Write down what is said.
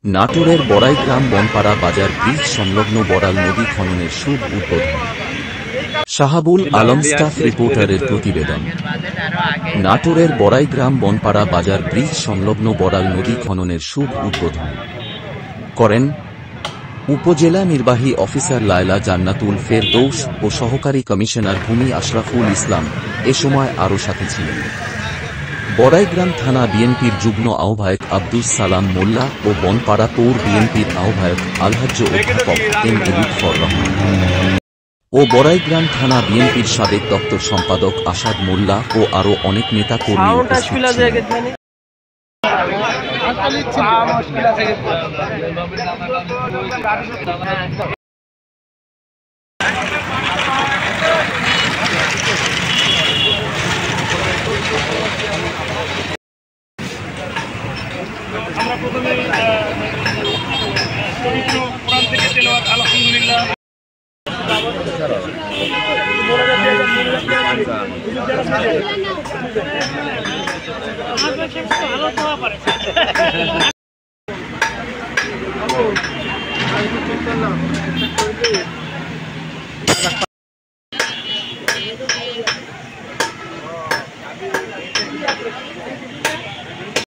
নাটোরের বড়াইগ্রাম বনপাড়া বাজার ব্রিজ সংলগ্ন বড়াল নদী খননের শুভ উদ্বোধন। শাহাবুল আলম স্টাফ রিপোর্টারের প্রতিবেদন। নাটোরের বড়াইগ্রাম বনপাড়া বাজার ব্রিজ সংলগ্ন বড়াল নদী খননের শুভ উদ্বোধন করেন উপজেলা নির্বাহী অফিসার লায়লা জান্নাতুল ফেরদৌস ও সহকারী কমিশনার ভূমি আশরাফুল ইসলাম। এ সময় আরও সাথে ছিলেন বড়াইগ্রাম থানা বিএনপির যুগ্ম আহ্বায়ক আব্দুস সালাম মোল্লা ও বনপাড়া পৌর বিএনপির আহ্বায়ক আলহাজ্জ অধ্যাপক এম এ লুৎফর রহমান ও বড়াইগ্রাম থানা বিএনপির সাবেক দপ্তর সম্পাদক আসাদ মোল্লা ও আরও অনেক নেতা কর্মী উপস্থিত ছিলেন। আমরা প্রথমে পবিত্র কোরআন থেকে তেলাওয়াত আলহামদুলিল্লাহ ভালো